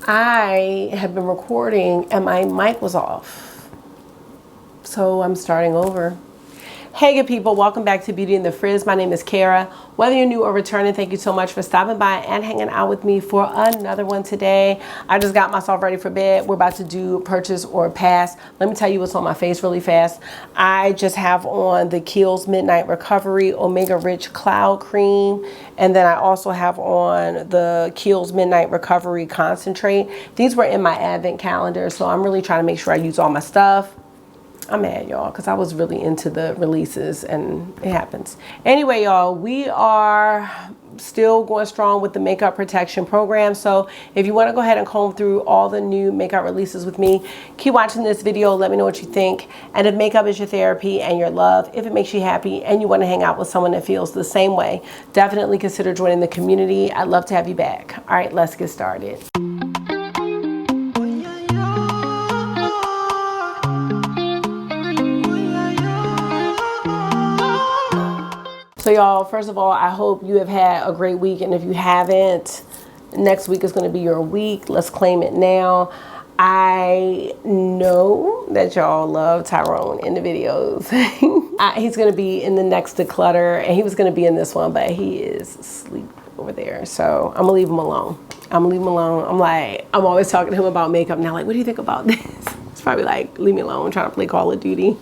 I have been recording and my mic was off. So I'm starting over. Hey good people, welcome back to Beauty and the Frizz. My name is Cara. Whether you're new or returning, thank you so much for stopping by and hanging out with me for another one today. I just got myself ready for bed. We're about to do purchase or pass. Let me tell you what's on my face really fast. I just have on the Kiehl's Midnight Recovery Omega Rich Cloud Cream. And then I also have on the Kiehl's Midnight Recovery Concentrate. These were in my advent calendar, so I'm really trying to make sure I use all my stuff. I'm mad, y'all, because I was really into the releases and it happens. Anyway, y'all, we are still going strong with the makeup protection program. So if you want to go ahead and comb through all the new makeup releases with me, keep watching this video. Let me know what you think. And if makeup is your therapy and your love, if it makes you happy and you want to hang out with someone that feels the same way, definitely consider joining the community. I'd love to have you back. All right, let's get started. So y'all, first of all, I hope you have had a great week. And if you haven't, next week is going to be your week. Let's claim it now. I know that y'all love Tyrone in the videos. He's going to be in the next Declutter, and he was going to be in this one, but he is asleep over there. So I'm going to leave him alone. I'm going to leave him alone. I'm always talking to him about makeup now. Like, what do you think about this? It's probably like, leave me alone, I'm trying to play Call of Duty.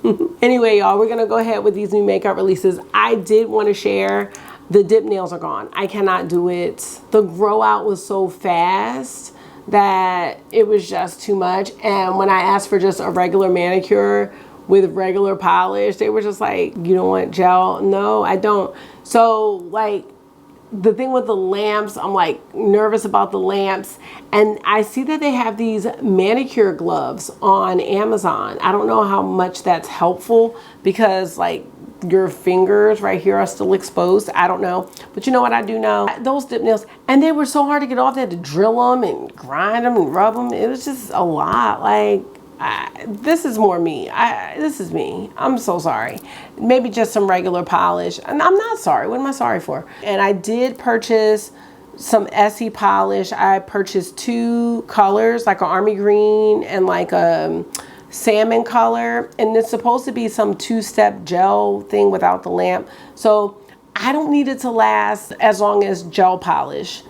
Anyway, y'all, we're gonna go ahead with these new makeup releases. I did want to share, the dip nails are gone. I cannot do it. The grow out was so fast that it was just too much. And when I asked for just a regular manicure with regular polish, they were just like, you don't want gel? No, I don't. So like, the thing with the lamps, I'm like nervous about the lamps. And I see that they have these manicure gloves on Amazon. I don't know how much that's helpful because like your fingers right here are still exposed. I don't know. But you know what I do know? Those dip nails, and they were so hard to get off. They had to drill them and grind them and rub them. It was just a lot. Like, this is more me. This is me. I'm so sorry. Maybe just some regular polish. And I'm not sorry. What am I sorry for? And I did purchase some Essie polish. I purchased 2 colors, like an army green and like a salmon color. And it's supposed to be some 2-step gel thing without the lamp. So I don't need it to last as long as gel polish.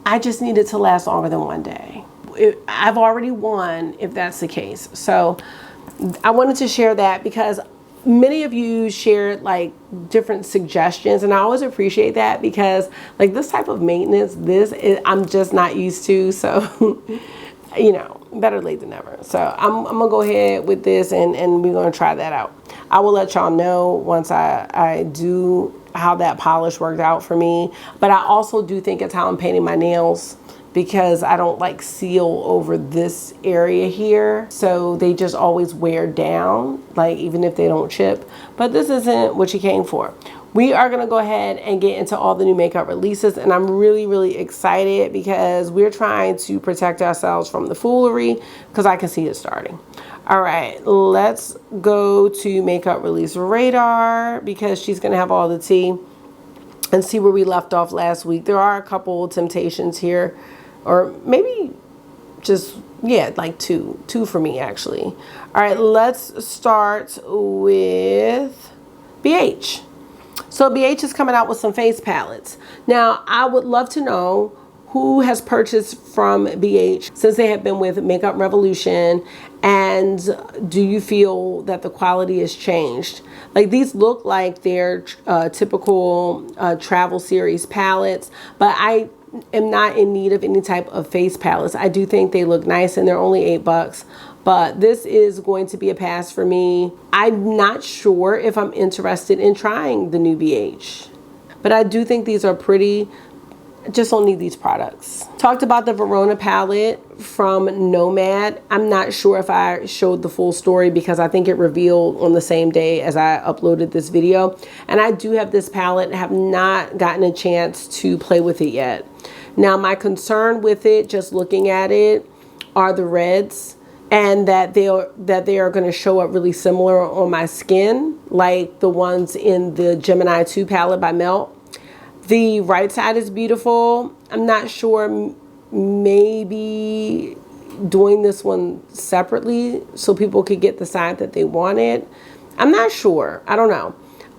I just need it to last longer than 1 day. I've already won if that's the case. So I wanted to share that because many of you shared like different suggestions, and I always appreciate that because like this type of maintenance, I'm just not used to. So you know, better late than never. So I'm gonna go ahead with this and we're gonna try that out. I will let y'all know once I do how that polish worked out for me. But I also do think it's how I'm painting my nails, because I don't like seal over this area here. So they just always wear down, like even if they don't chip. But this isn't what you came for. We are gonna go ahead and get into all the new makeup releases, and I'm really, really excited because we're trying to protect ourselves from the foolery, because I can see it starting. All right, let's go to makeup release radar because she's gonna have all the tea, and see where we left off last week. There are a couple temptations here, or maybe just, yeah, like two for me actually. All right, let's start with BH. So BH is coming out with some face palettes. Now, I would love to know who has purchased from BH since they have been with Makeup Revolution, and do you feel that the quality has changed? Like, these look like they're typical travel series palettes, but I am not in need of any type of face palettes. I do think they look nice, and they're only $8, but this is going to be a pass for me. I'm not sure if I'm interested in trying the new BH, but I do think these are pretty. Just don't need these products. Talked about the Verona palette from Nomad. I'm not sure if I showed the full story because I think it revealed on the same day as I uploaded this video. And I do have this palette, have not gotten a chance to play with it yet. Now, my concern with it, just looking at it, are the reds, and that they are going to show up really similar on my skin, like the ones in the Gemini 2 palette by Melt. The right side is beautiful. I'm not sure, maybe doing this one separately so people could get the side that they wanted. I'm not sure. I don't know.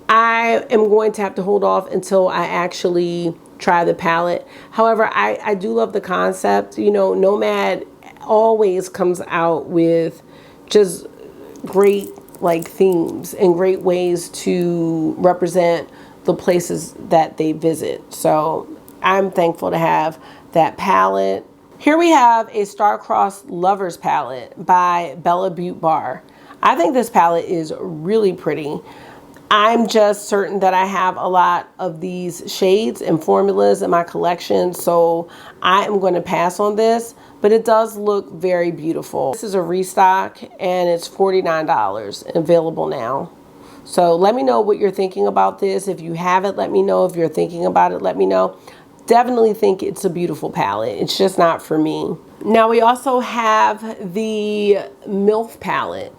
I am going to have to hold off until I actually try the palette. However, I do love the concept. You know, Nomad always comes out with just great like themes and great ways to represent the places that they visit. So I'm thankful to have that palette. Here we have a Star-Crossed Lovers palette by Bella Butte Bar. I think this palette is really pretty. I'm just certain that I have a lot of these shades and formulas in my collection, so I am going to pass on this, but it does look very beautiful. This is a restock and it's $49 available now. So let me know what you're thinking about this. If you have it, let me know. If you're thinking about it, let me know. Definitely think it's a beautiful palette. It's just not for me. Now we also have the MILF palette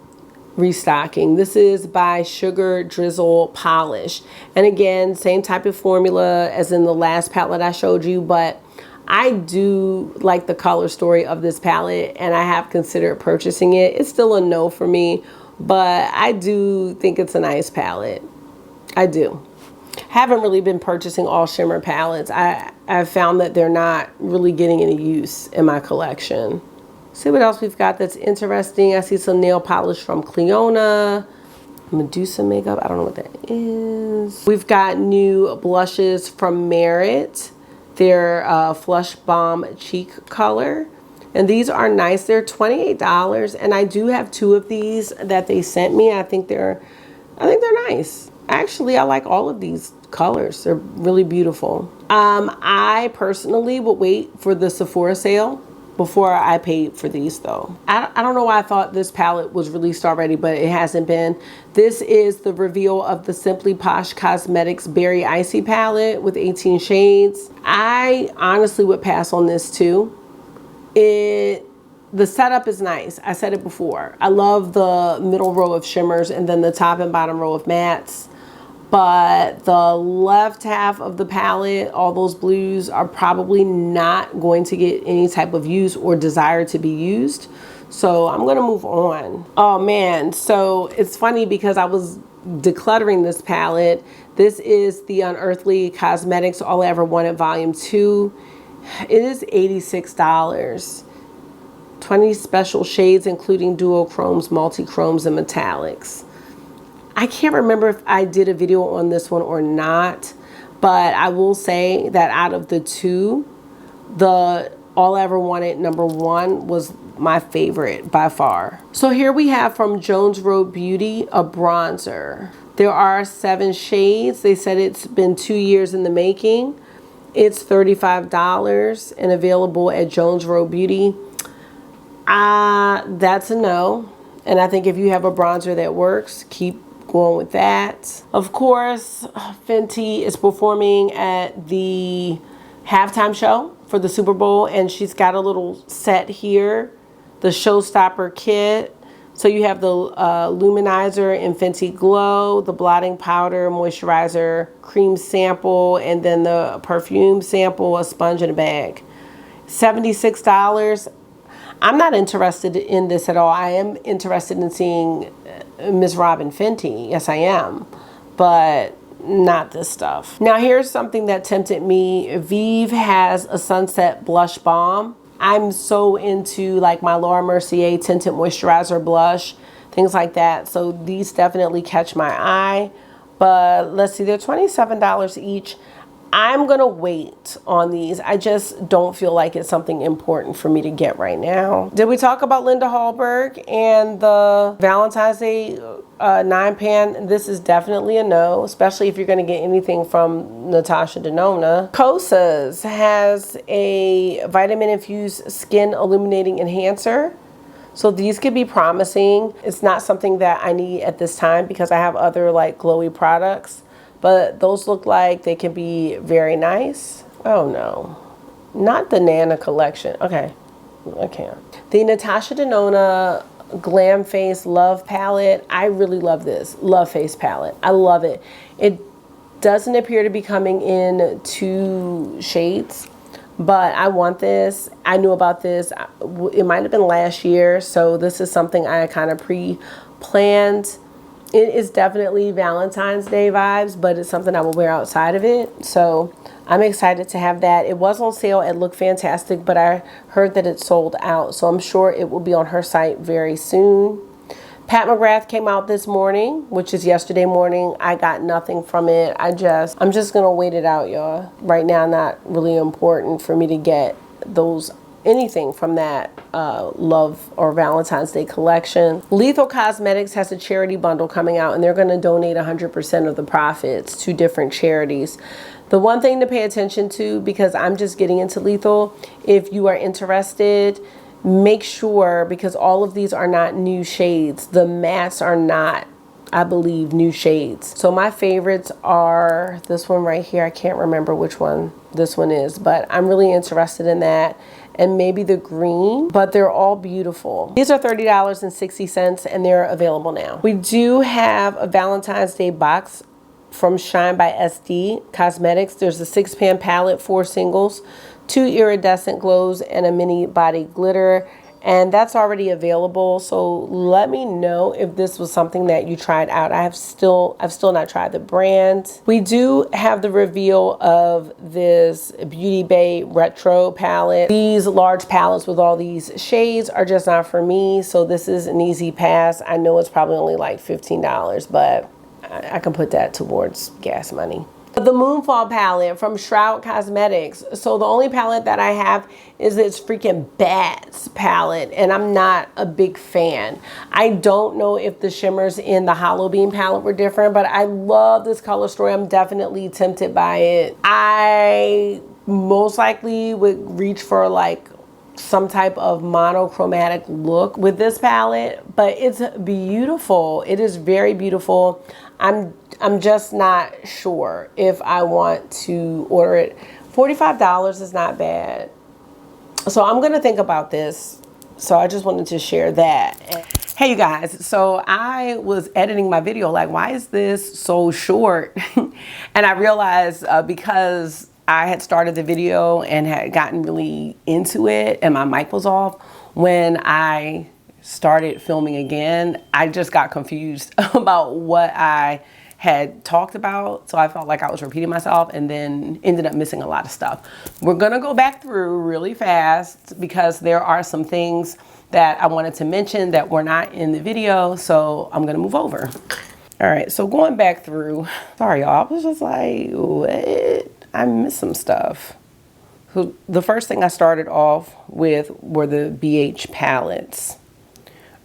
restocking. This is by Sugar Drizzle Polish. And again, same type of formula as in the last palette I showed you, but I do like the color story of this palette and I have considered purchasing it. It's still a no for me, but I do think it's a nice palette. I do. Haven't really been purchasing all shimmer palettes. I've found that they're not really getting any use in my collection. See what else we've got that's interesting. I see some nail polish from Cleona. Medusa makeup. I don't know what that is. We've got new blushes from Merit. They're Flush Bomb Cheek Color. And these are nice. They're $28. And I do have two of these that they sent me. I think they're nice. Actually, I like all of these colors. They're really beautiful. I personally would wait for the Sephora sale before I paid for these though. I don't know why I thought this palette was released already, but it hasn't been. This is the reveal of the Simply Posh Cosmetics Berry Icy palette with 18 shades. I honestly would pass on this too. The setup is nice. I said it before. I love the middle row of shimmers and then the top and bottom row of mattes. But the left half of the palette, all those blues, are probably not going to get any type of use or desire to be used. So I'm going to move on. Oh man, so it's funny because I was decluttering this palette. This is the Unearthly Cosmetics All I Ever Wanted Volume 2. It is $86. 20 special shades including duochromes, multi-chromes, and metallics. I can't remember if I did a video on this one or not, but I will say that out of the two, the All I Ever Wanted #1 was my favorite by far. So here we have from Jones Road Beauty, a bronzer. There are 7 shades. They said it's been 2 years in the making. It's $35 and available at Jones Road Beauty. That's a no. And I think if you have a bronzer that works, keep going with that. Of course, Fenty is performing at the halftime show for the Super Bowl, and she's got a little set here, the Showstopper kit. So you have the luminizer in Fenty Glow, the blotting powder, moisturizer, cream sample, and then the perfume sample, a sponge in a bag. $76. I'm not interested in this at all. I am interested in seeing Miss Robin Fenty. Yes, I am. But not this stuff. Now, here's something that tempted me. Vive has a Sunset Blush Balm. I'm so into like my Laura Mercier Tinted Moisturizer Blush, things like that. So these definitely catch my eye. But let's see, they're $27 each. I'm going to wait on these. I just don't feel like it's something important for me to get right now. Did we talk about Linda Hallberg and the Valentine's Day 9-pan? This is definitely a no, especially if you're going to get anything from Natasha Denona. Kosas has a vitamin-infused skin illuminating enhancer. So these could be promising. It's not something that I need at this time because I have other like glowy products. But those look like they can be very nice. Oh no, not the Nana collection. Okay, I can't. The Natasha Denona Glam Face Love Palette. I really love this Love Face palette. I love it. It doesn't appear to be coming in 2 shades. but I want this. I knew about this. It might have been last year, so this is something I kind of pre-planned. It is definitely Valentine's Day vibes, but it's something I will wear outside of it. So I'm excited to have that. It was on sale at Look Fantastic, but I heard that it sold out. So I'm sure it will be on her site very soon. Pat McGrath came out this morning, which is yesterday morning. I got nothing from it. I'm just gonna wait it out, y'all. Right now, not really important for me to get anything from that Love or Valentine's Day collection. Lethal Cosmetics has a charity bundle coming out, and they're gonna donate 100% of the profits to different charities. The one thing to pay attention to, because I'm just getting into Lethal, if you are interested, make sure, because all of these are not new shades. The mattes are not, I believe, new shades. So my favorites are this one right here. I can't remember which one this one is, but I'm really interested in that. And maybe the green, but they're all beautiful. These are $30.60 and they're available now. We do have a Valentine's Day box from Shine by SD Cosmetics. There's a 6-pan palette, 4 singles, 2 iridescent glows, and a mini body glitter, and that's already available. So let me know if this was something that you tried out. I've still not tried the brand. We do have the reveal of this Beauty Bay retro palette. These large palettes with all these shades are just not for me, so this is an easy pass. I know it's probably only like $15, but I can put that towards gas money. The Moonfall palette from Shroud Cosmetics. So the only palette that I have is this freaking Bats palette, and I'm not a big fan. I don't know if the shimmers in the Hollow Beam palette were different, but I love this color story. I'm definitely tempted by it. I most likely would reach for like some type of monochromatic look with this palette, but it's beautiful. It is very beautiful. I'm just not sure if I want to order it. $45 is not bad. So I'm gonna think about this. So I just wanted to share that. Hey you guys, so I was editing my video like, why is this so short? And I realized because I had started the video and had gotten really into it and my mic was off, when I started filming again, I just got confused about what I had talked about. So I felt like I was repeating myself and then ended up missing a lot of stuff. We're gonna go back through really fast because there are some things that I wanted to mention that were not in the video. So I'm gonna move over. All right, so going back through, sorry y'all, I was just like, what? I missed some stuff. So the first thing I started off with were the BH palettes.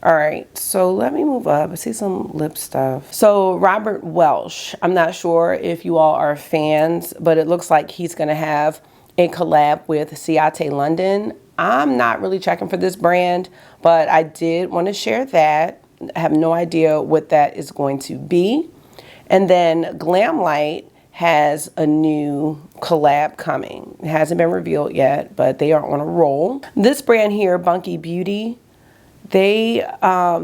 All right, so let me move up. I see some lip stuff. So Robert Welsh, I'm not sure if you all are fans, but it looks like he's gonna have a collab with Ciate London. I'm not really checking for this brand, but I did want to share that. I have no idea what that is going to be. And then Glamlight has a new collab coming. It hasn't been revealed yet, but they are on a roll. This brand here, Bunky Beauty, they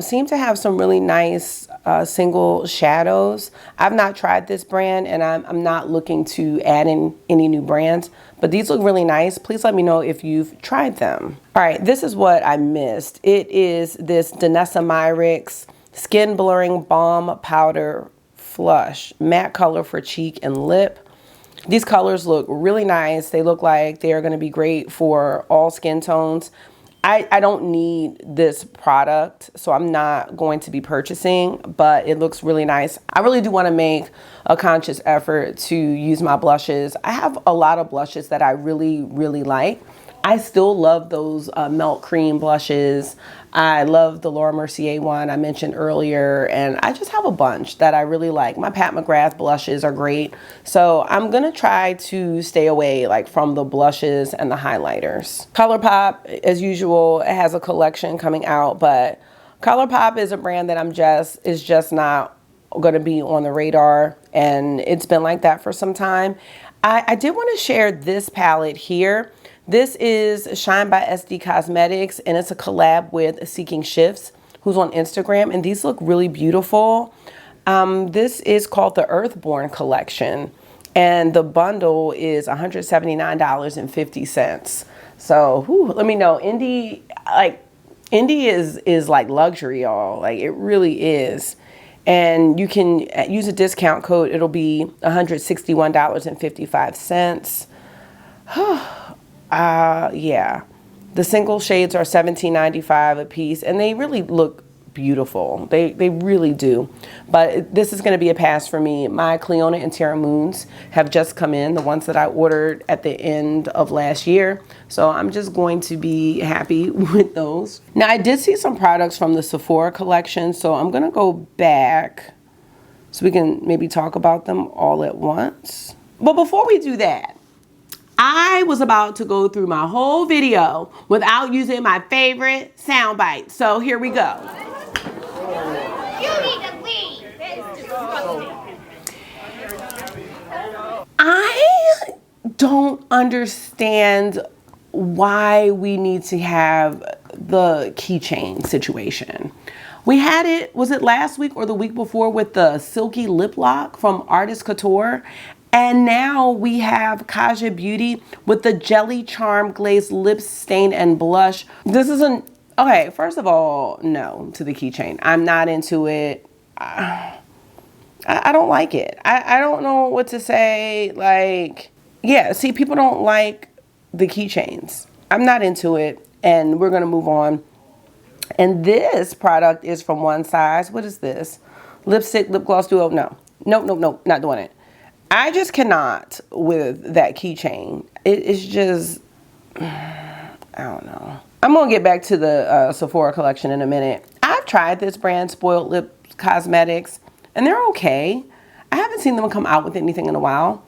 seem to have some really nice single shadows. I've not tried this brand and I'm not looking to add in any new brands, but these look really nice. Please let me know if you've tried them. All right, this is what I missed. It is this Danessa Myricks Skin Blurring Balm Powder Flush matte color for cheek and lip. These colors look really nice. They look like they are going to be great for all skin tones. I don't need this product, so I'm not going to be purchasing, but it looks really nice. I really do want to make a conscious effort to use my blushes. I have a lot of blushes that I really, really like. I still love those Melt Cream blushes. I love the Laura Mercier one I mentioned earlier, and I just have a bunch that I really like. My Pat McGrath blushes are great. So I'm gonna try to stay away like from the blushes and the highlighters. ColourPop, as usual, it has a collection coming out, but ColourPop is a brand that is just not gonna be on the radar, and it's been like that for some time. I did want to share this palette here. This is Shine by SD Cosmetics, and it's a collab with Seeking Shifts, who's on Instagram, and these look really beautiful. This is called the Earthborn collection, And the bundle is $179.50. So whew, let me know. Indie is like luxury, y'all. Like, it really is. And you can use a discount code. It'll be $161.55. Yeah. The single shades are $17.95 a piece, and they really look beautiful. They really do. But this is going to be a pass for me. My Cleona and Terra Moons have just come in, the ones that I ordered at the end of last year. So I'm just going to be happy with those. Now, I did see some products from the Sephora collection, so I'm going to go back so we can maybe talk about them all at once. But before we do that, I was about to go through my whole video without using my favorite soundbite. So here we go. You need to leave. I don't understand why we need to have the keychain situation. We had it, was it last week or the week before, with the silky lip lock from Artist Couture? And now we have Kaja Beauty with the Jelly Charm Glazed Lip Stain and Blush. This isn't, okay, first of all, no to the keychain. I'm not into it. I don't like it. I don't know what to say. Like, yeah, see, people don't like the keychains. I'm not into it, and we're gonna move on. And this product is from One Size. What is this? Lipstick Lip Gloss Duo? No, not doing it. I just cannot with that keychain. It's just, I don't know. I'm gonna get back to the Sephora collection in a minute. I've tried this brand, Spoiled Lip Cosmetics, and they're okay. I haven't seen them come out with anything in a while.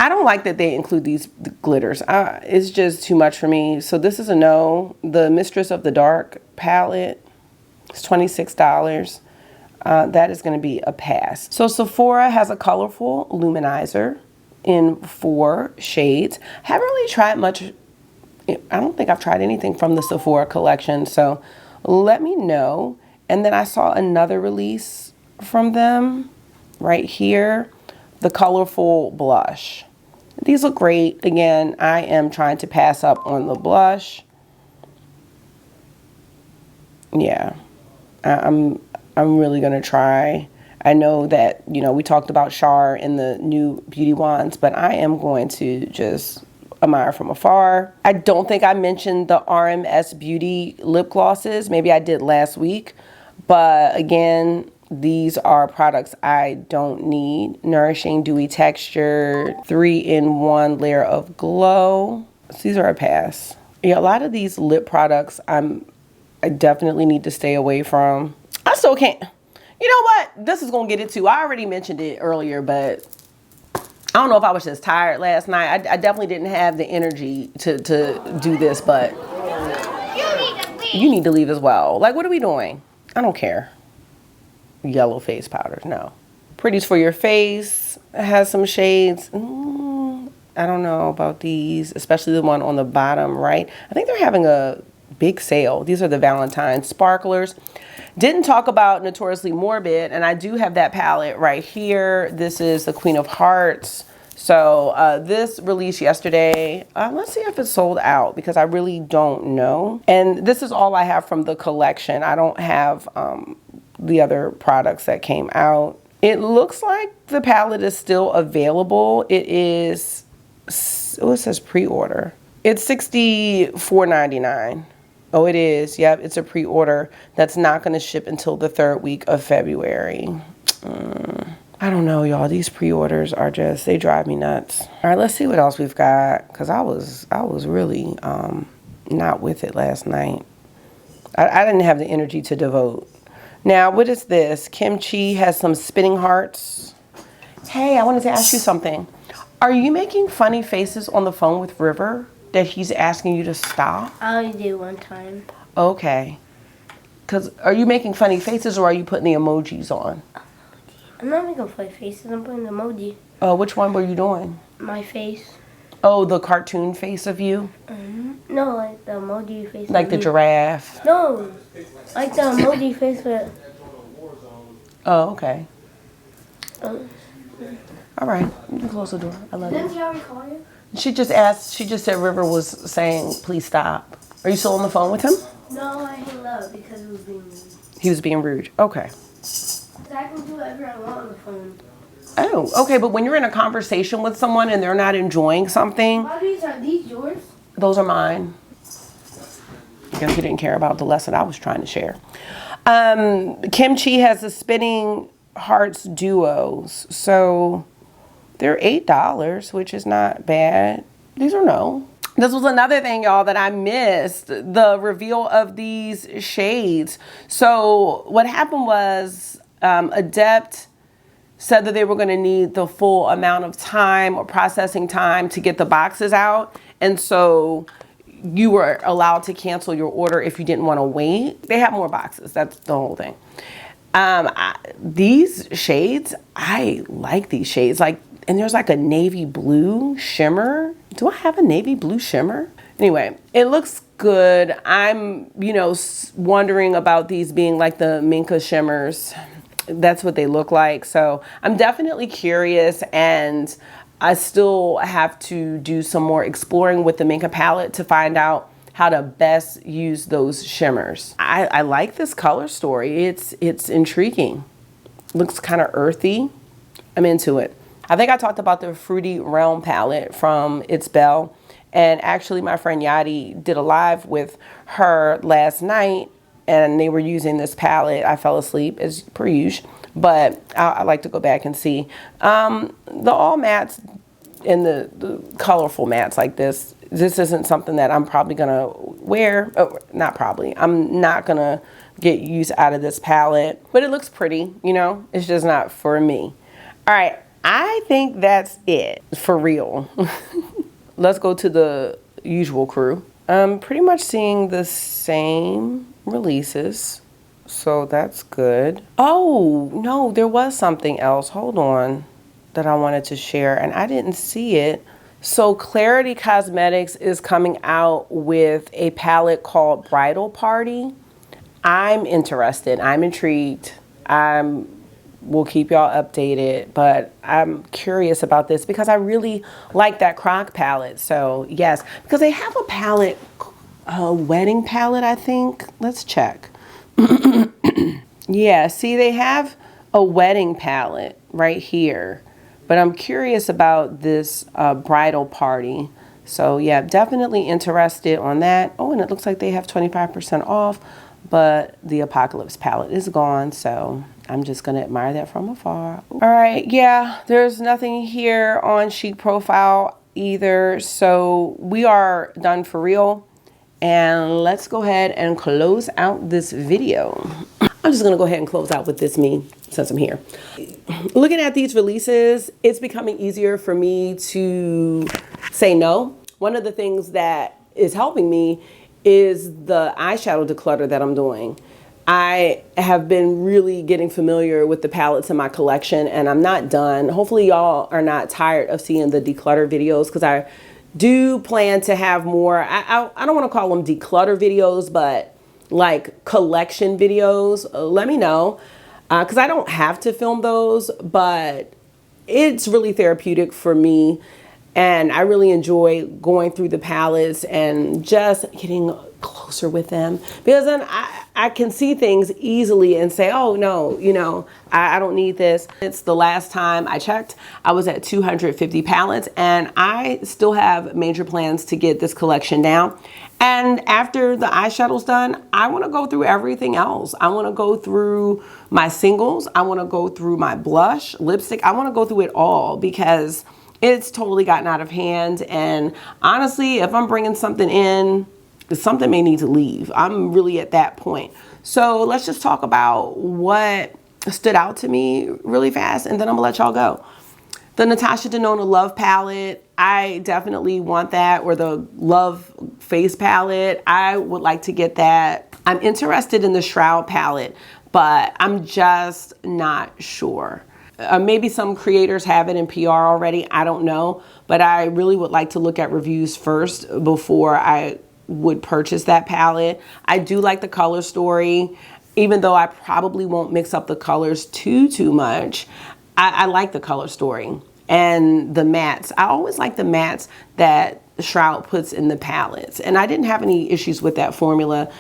I don't like that they include these glitters. It's just too much for me. So this is a no. The Mistress of the Dark palette is $26. That is going to be a pass. So Sephora has a colorful luminizer in 4 shades. Haven't really tried much. I don't think I've tried anything from the Sephora collection. So let me know. And then I saw another release from them right here. The colorful blush. These look great. Again, I am trying to pass up on the blush. Yeah, I'm really gonna try. I know that, you know, we talked about Char in the new beauty wands, but I am going to just admire from afar. I don't think I mentioned the RMS Beauty lip glosses. Maybe I did last week, but again, these are products I don't need. Nourishing, dewy texture, 3-in-1 layer of glow. So these are a pass. Yeah, a lot of these lip products I definitely need to stay away from. I still can't. You know what? This is gonna get it too. I already mentioned it earlier, but I don't know if I was just tired last night. I definitely didn't have the energy to do this, but you need to leave as well. Like, what are we doing? I don't care. Yellow face powders, no. Pretty's for your face. It has some shades. I don't know about these, especially the one on the bottom right. I think they're having a big sale. These are the Valentine sparklers. Didn't talk about Notoriously Morbid, and I do have that palette right here. This is the Queen of Hearts. So this released yesterday. Let's see if it's sold out, because I really don't know. And this is all I have from the collection. I don't have the other products that came out. It looks like the palette is still available. It is, oh, it says pre-order. It's $64.99. Oh, it is. Yep, it's a pre-order that's not going to ship until the 3rd week of February. I don't know, y'all. These pre-orders are just, they drive me nuts. All right, let's see what else we've got, because I was really not with it last night. I didn't have the energy to devote. Now, what is this? Kimchi has some spinning hearts. Hey, I wanted to ask you something. Are you making funny faces on the phone with River that he's asking you to stop? I only did one time. Okay. Because are you making funny faces, or are you putting the emojis on? I'm not making funny faces. I'm putting an emoji. Oh, which one were you doing? My face. Oh, the cartoon face of you? No, like the emoji face. Like the giraffe? No, like the emoji face with. Oh, okay. All right, you can close the door. I love Didn't it. you already call you? She just said River was saying, please stop. Are you still on the phone with him? No, I hung up because it was being rude. He was being rude. Okay. I can do whatever I want on the phone. Oh, okay, but when you're in a conversation with someone and they're not enjoying something. Are these yours? Those are mine. I guess you didn't care about the lesson I was trying to share. Kimchi has the spinning hearts duos. So they're $8, which is not bad. These are no. This was another thing, y'all, that I missed. The reveal of these shades. So what happened was Adept said that they were going to need the full amount of time or processing time to get the boxes out. And so you were allowed to cancel your order if you didn't want to wait. They have more boxes. That's the whole thing. These shades, I like these shades. Like, and there's like a navy blue shimmer. Do I have a navy blue shimmer? Anyway, it looks good. I'm, wondering about these being like the Minka shimmers. That's what they look like. So I'm definitely curious, and I still have to do some more exploring with the Minka palette to find out how to best use those shimmers. I like this color story. It's intriguing. Looks kind of earthy. I'm into it. I think I talked about the Fruity Realm palette from It's Belle. And actually my friend Yadi did a live with her last night, and they were using this palette. I fell asleep as per usual, but I like to go back and see. The all mattes and the colorful mattes like this isn't something that I'm probably gonna wear. Oh, not probably. I'm not gonna get use out of this palette, but it looks pretty, it's just not for me. All right, I think that's it for real. Let's go to the usual crew. I'm pretty much seeing the same releases, so that's good. Oh, no, there was something else. Hold on, that I wanted to share, and I didn't see it. So Clarity Cosmetics is coming out with a palette called Bridal Party. I'm interested. I'm intrigued. We'll keep y'all updated, but I'm curious about this because I really like that croc palette. So yes, because they have a palette, a wedding palette, I think. Let's check. Yeah, see, they have a wedding palette right here, but I'm curious about this bridal party. So yeah, definitely interested on that. Oh, and it looks like they have 25% off, but the Apocalypse palette is gone, so I'm just gonna admire that from afar. All right, yeah, there's nothing here on Chic Profile either, so we are done for real. And let's go ahead and close out this video. I'm just gonna go ahead and close out with this me since I'm here. Looking at these releases, it's becoming easier for me to say no. One of the things that is helping me is the eyeshadow declutter that I'm doing. I have been really getting familiar with the palettes in my collection, and I'm not done. Hopefully y'all are not tired of seeing the declutter videos, because I do plan to have more. I don't want to call them declutter videos, but like collection videos. Let me know, because I don't have to film those, but it's really therapeutic for me. And I really enjoy going through the palettes and just getting closer with them, because then I can see things easily and say, oh no, I don't need this. It's the last time I checked, I was at 250 palettes, and I still have major plans to get this collection down. And after the eyeshadow's done, I want to go through everything else. I want to go through my singles. I want to go through my blush, lipstick. I want to go through it all, because it's totally gotten out of hand. And honestly, if I'm bringing something in, something may need to leave. I'm really at that point. So let's just talk about what stood out to me really fast, and then I'm gonna let y'all go. The Natasha Denona Love palette, I definitely want that, or the Love Face palette. I would like to get that. I'm interested in the Shroud palette, but I'm just not sure. Maybe some creators have it in PR already, I don't know, but I really would like to look at reviews first before I would purchase that palette. I do like the color story, even though I probably won't mix up the colors too much. I like the color story and the mattes. I always like the mattes that Shroud puts in the palettes, and I didn't have any issues with that formula.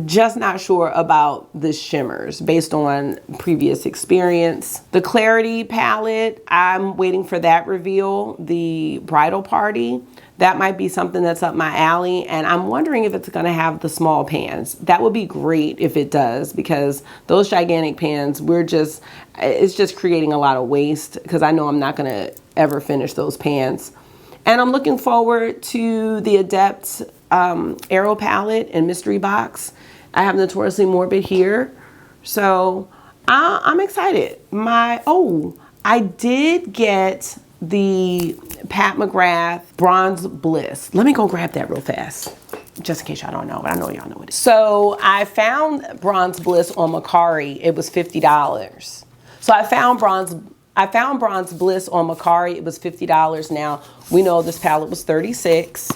Just not sure about the shimmers based on previous experience. The Clarity palette, I'm waiting for that reveal. The Bridal Party, that might be something that's up my alley, and I'm wondering if it's gonna have the small pans. That would be great if it does, because those gigantic pans, it's just creating a lot of waste, because I know I'm not gonna ever finish those pans. And I'm looking forward to the Adept Aero palette and mystery box. I have Notoriously Morbid here, so I'm excited. I did get the Pat McGrath Bronze Bliss. Let me go grab that real fast, just in case y'all don't know, but I know y'all know it is. So I found Bronze Bliss on Mercari. It was $50. So I found Bronze Bliss on Mercari. It was $50. Now, we know this palette was $36,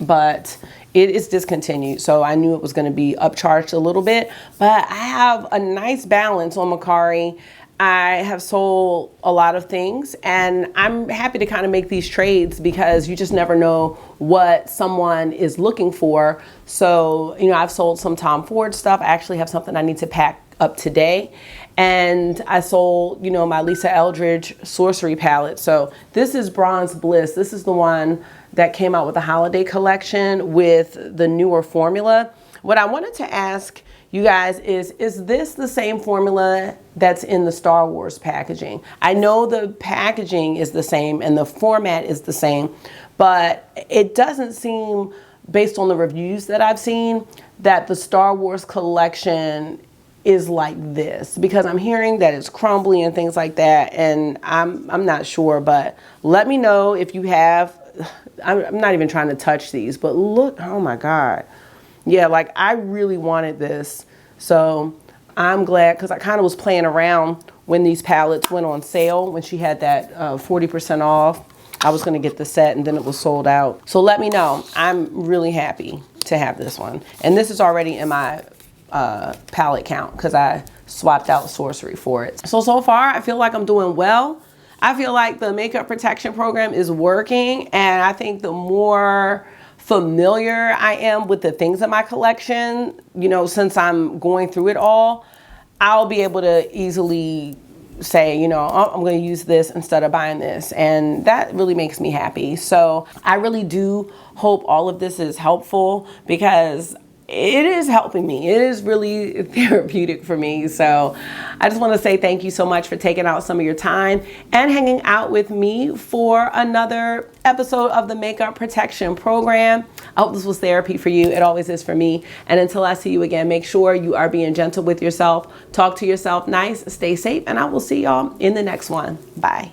but it is discontinued. So I knew it was gonna be upcharged a little bit, but I have a nice balance on Mercari. I have sold a lot of things, and I'm happy to kind of make these trades because you just never know what someone is looking for. So, you know, I've sold some Tom Ford stuff. I actually have something I need to pack up today. And I sold, you know, my Lisa Eldridge Sorcery palette. So this is Bronze Bliss. This is the one that came out with the holiday collection with the newer formula. What I wanted to ask you guys is this the same formula that's in the Star Wars packaging? I know the packaging is the same and the format is the same, but it doesn't seem, based on the reviews that I've seen, that the Star Wars collection is like this, because I'm hearing that it's crumbly and things like that, and I'm not sure, but let me know if you have. I'm not even trying to touch these, but look, oh my God. Yeah, like I really wanted this. So I'm glad, because I kind of was playing around when these palettes went on sale, when she had that 40% off. I was going to get the set and then it was sold out. So let me know. I'm really happy to have this one. And this is already in my palette count because I swapped out Sorcery for it. So far I feel like I'm doing well. I feel like the makeup protection program is working, and I think the more familiar I am with the things in my collection, you know, since I'm going through it all, I'll be able to easily say, you know, oh, I'm going to use this instead of buying this, and that really makes me happy. So I really do hope all of this is helpful, because it is helping me. It is really therapeutic for me. So I just want to say thank you so much for taking out some of your time and hanging out with me for another episode of the Makeup Protection Program. I hope this was therapy for you. It always is for me. And until I see you again, make sure you are being gentle with yourself. Talk to yourself nice, stay safe, and I will see y'all in the next one. Bye.